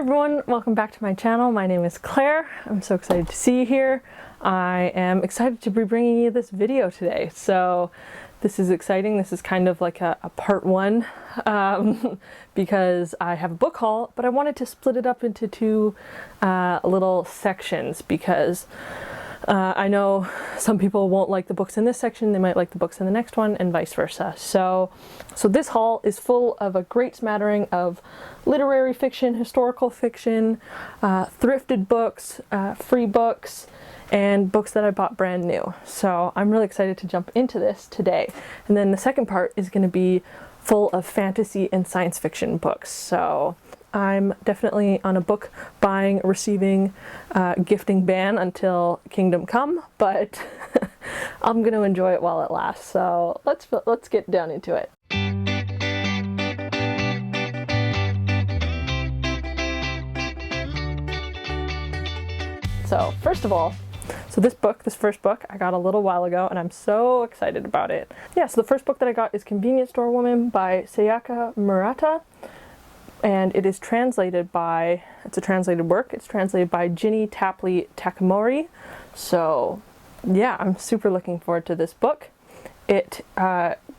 everyone, welcome back to my channel. My name is Claire. I'm so excited to see you here. I am excited to be bringing you this video today. So this is exciting. This is kind of like a part one because I have a book haul, but I wanted to split it up into two little sections because I know some people won't like the books in this section, they might like the books in the next one, and vice versa. So this haul is full of a great smattering of literary fiction, historical fiction, thrifted books, free books, and books that I bought brand new. So I'm really excited to jump into this today. And then the second part is going to be full of fantasy and science fiction books. So I'm definitely on a book buying, receiving, gifting ban until Kingdom Come, but I'm going to enjoy it while it lasts. So let's get down into it. So first of all, this first book, I got a little while ago and I'm so excited about it. Yeah, so the first book that I got is Convenience Store Woman by Sayaka Murata. And it is translated by, it's a translated work, it's translated by Ginny Tapley Takamori. So yeah, I'm super looking forward to this book. It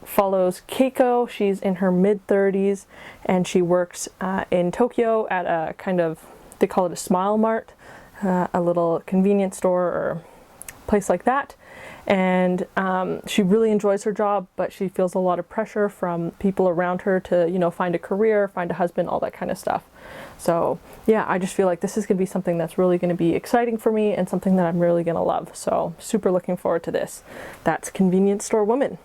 follows Keiko. She's in her mid-30s and she works in Tokyo at a kind of, they call it a Smile Mart, a little convenience store or place like that. And she really enjoys her job, but she feels a lot of pressure from people around her to, you know, find a career, find a husband, all that kind of stuff. So yeah, I just feel like this is going to be something that's really going to be exciting for me and something that I'm really going to love. So super looking forward to this. That's Convenience Store Woman.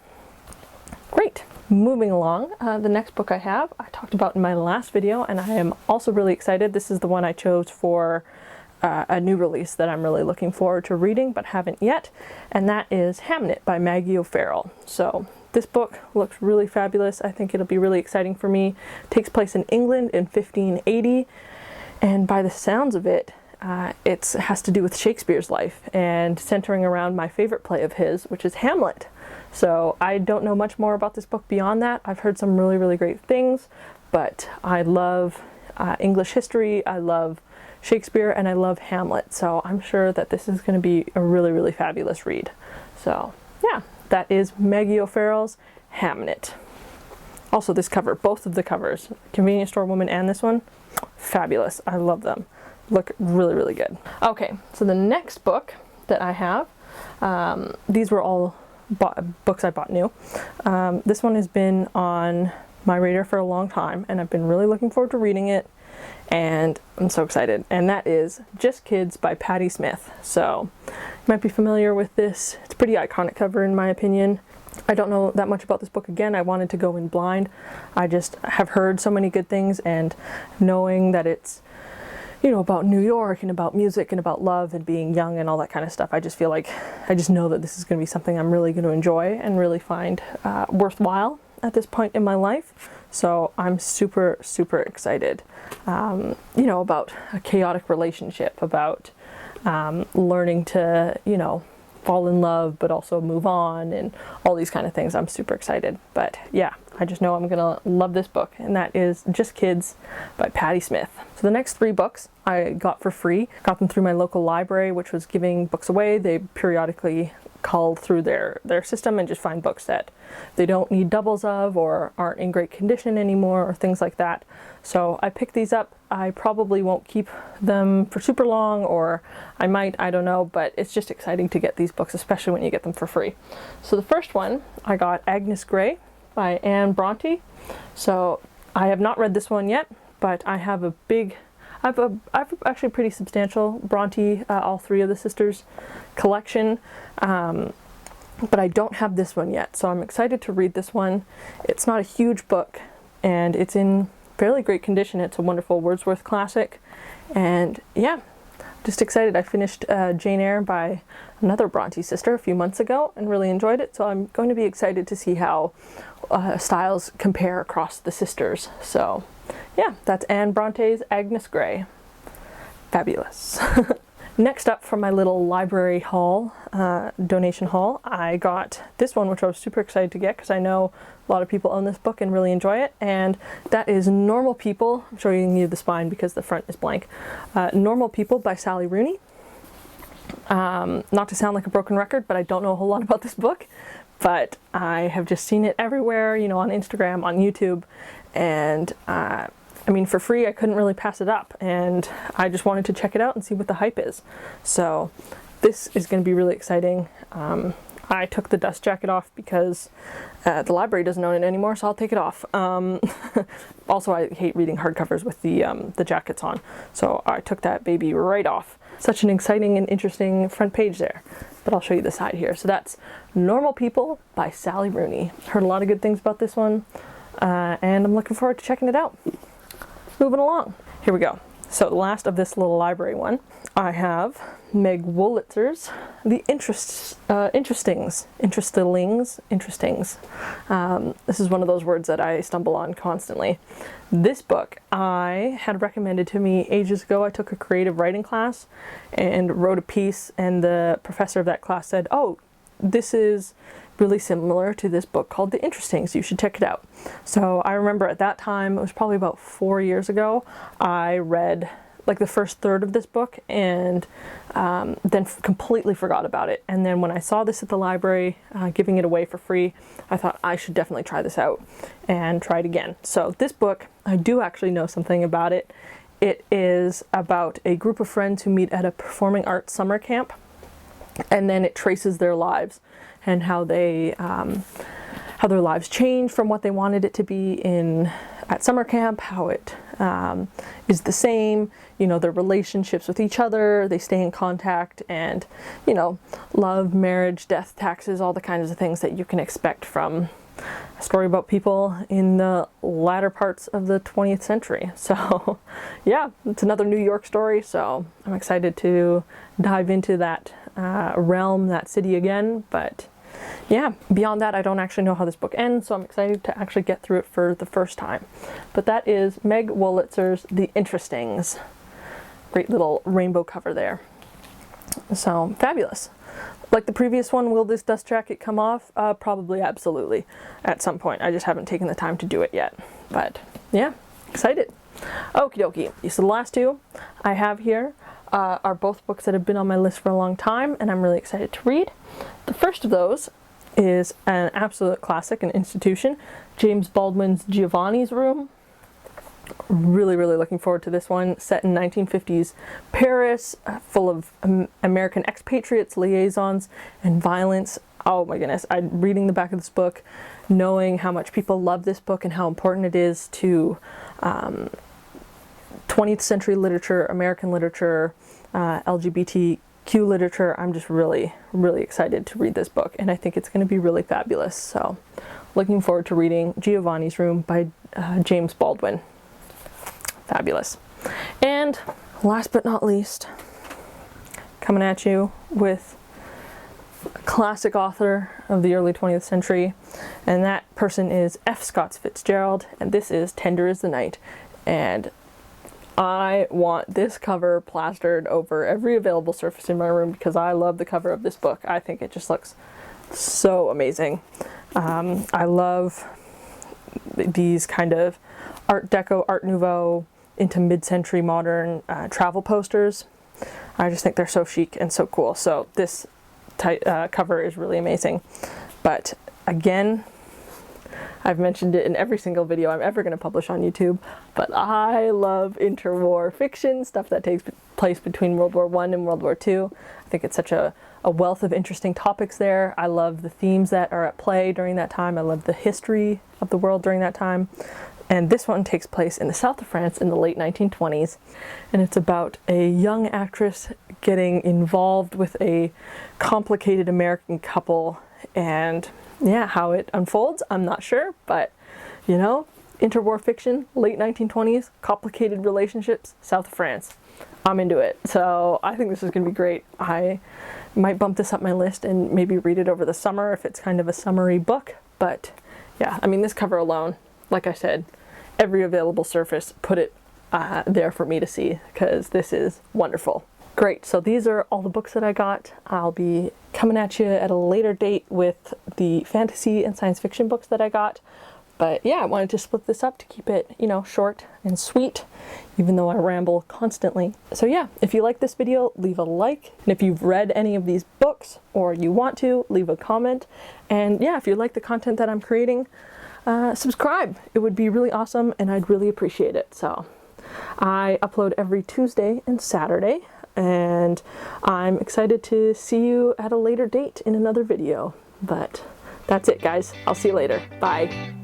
Great. Moving along, the next book I have, I talked about in my last video, and I am also really excited. This is the one I chose for a new release that I'm really looking forward to reading but haven't yet, and that is Hamnet by Maggie O'Farrell. So this book looks really fabulous. I think it'll be really exciting for me. It takes place in England in 1580, and by the sounds of it, it has to do with Shakespeare's life and centering around my favorite play of his, which is Hamlet. So I don't know much more about this book beyond that. I've heard some really great things, but I love English history, I love Shakespeare, and I love Hamlet, so I'm sure that this is going to be a really fabulous read. So yeah, that is Maggie O'Farrell's Hamnet. Also this cover, both of the covers, Convenience Store Woman and this one, fabulous. I love them. Look really good. Okay, so the next book that I have, these were all books I bought new. This one has been on my radar for a long time, and I've been really looking forward to reading it. And I'm so excited, and that is Just Kids by Patti Smith. So you might be familiar with this. It's a pretty iconic cover in my opinion. I don't know that much about this book. Again, I wanted to go in blind. I just have heard so many good things, and knowing that it's, you know, about New York and about music and about love and being young and all that kind of stuff, I just feel like, I just know that this is going to be something I'm really going to enjoy and really find worthwhile at this point in my life. So I'm super excited, you know, about a chaotic relationship, about learning to, you know, fall in love but also move on and all these kind of things. I'm super excited. But yeah, I just know I'm gonna love this book, and that is Just Kids by Patti Smith. So the next three books I got for free. Got them through my local library, which was giving books away. They periodically call through their system and just find books that they don't need doubles of or aren't in great condition anymore or things like that. So I picked these up. I probably won't keep them for super long, or I might, I don't know, but it's just exciting to get these books, especially when you get them for free. So the first one, I got Agnes Grey by Anne Bronte. So I have not read this one yet, but I have a big, I've actually a pretty substantial Bronte, all three of the sisters collection, but I don't have this one yet, so I'm excited to read this one. It's not a huge book, and it's in fairly great condition. It's a wonderful Wordsworth classic, and yeah, just excited. I finished Jane Eyre by another Bronte sister a few months ago and really enjoyed it, so I'm going to be excited to see how styles compare across the sisters. So yeah, that's Anne Bronte's Agnes Grey. Fabulous. Next up from my little library haul, donation haul, I got this one, which I was super excited to get because I know a lot of people own this book and really enjoy it, and that is Normal People. I'm showing you the spine because the front is blank. Normal People by Sally Rooney. Not to sound like a broken record, but I don't know a whole lot about this book, but I have just seen it everywhere, you know, on Instagram, on YouTube, and I mean, for free, I couldn't really pass it up, and I just wanted to check it out and see what the hype is. So this is going to be really exciting. I took the dust jacket off because the library doesn't own it anymore, so I'll take it off. Also, I hate reading hardcovers with the jackets on, so I took that baby right off. Such an exciting and interesting front page there. But I'll show you the side here. So that's Normal People by Sally Rooney. Heard a lot of good things about this one, and I'm looking forward to checking it out. Moving along. Here we go. So the last of this little library one, I have Meg Wolitzer's The Interestings. This is one of those words that I stumble on constantly. This book I had recommended to me ages ago. I took a creative writing class and wrote a piece, and the professor of that class said, "Oh, this is really similar to this book called The Interestings. You should check it out." So I remember at that time, it was probably about 4 years ago, I read like the first third of this book and then completely forgot about it. And then when I saw this at the library, giving it away for free, I thought I should definitely try this out and try it again. So this book, I do actually know something about it. It is about a group of friends who meet at a performing arts summer camp, and then it traces their lives and how their lives change from what they wanted it to be at summer camp, how it is the same, you know, their relationships with each other, they stay in contact, and, you know, love, marriage, death, taxes, all the kinds of things that you can expect from a story about people in the latter parts of the 20th century. So yeah, it's another New York story, so I'm excited to dive into that realm, that city again. But yeah, beyond that, I don't actually know how this book ends, so I'm excited to actually get through it for the first time. But that is Meg Wolitzer's The Interestings. Great little rainbow cover there. So fabulous. Like the previous one, will this dust jacket come off? Probably, absolutely, at some point. I just haven't taken the time to do it yet. But yeah, excited. Okie dokie. So the last two I have here are both books that have been on my list for a long time, and I'm really excited to read. The first of those is an absolute classic, an institution, James Baldwin's Giovanni's Room. Really, really looking forward to this one. Set in 1950s Paris, full of American expatriates, liaisons, and violence. Oh my goodness, I'm reading the back of this book, knowing how much people love this book and how important it is to 20th century literature, American literature, LGBTQ literature. I'm just really, really excited to read this book, and I think it's going to be really fabulous. So looking forward to reading Giovanni's Room by James Baldwin. Fabulous. And last but not least, coming at you with a classic author of the early 20th century, and that person is F. Scott Fitzgerald, and this is Tender is the Night. And I want this cover plastered over every available surface in my room because I love the cover of this book. I think it just looks so amazing. I love these kind of Art Deco, Art Nouveau, into mid-century modern travel posters. I just think they're so chic and so cool. So this cover is really amazing. But again, I've mentioned it in every single video I'm ever going to publish on YouTube, but I love interwar fiction, stuff that takes place between World War I and World War II. I think it's such a wealth of interesting topics there. I love the themes that are at play during that time. I love the history of the world during that time. And this one takes place in the south of France in the late 1920s. And it's about a young actress getting involved with a complicated American couple. And yeah, how it unfolds, I'm not sure. But, you know, interwar fiction, late 1920s, complicated relationships, south of France. I'm into it. So I think this is going to be great. I might bump this up my list and maybe read it over the summer if it's kind of a summery book. But yeah, I mean, this cover alone, like I said, every available surface, put it there for me to see, because this is wonderful. Great, so these are all the books that I got. I'll be coming at you at a later date with the fantasy and science fiction books that I got. But yeah, I wanted to split this up to keep it, you know, short and sweet, even though I ramble constantly. So yeah, if you like this video, leave a like. And if you've read any of these books or you want to, leave a comment. And yeah, if you like the content that I'm creating, subscribe. It would be really awesome and I'd really appreciate it. So I upload every Tuesday and Saturday, and I'm excited to see you at a later date in another video. But that's it, guys. I'll see you later. Bye.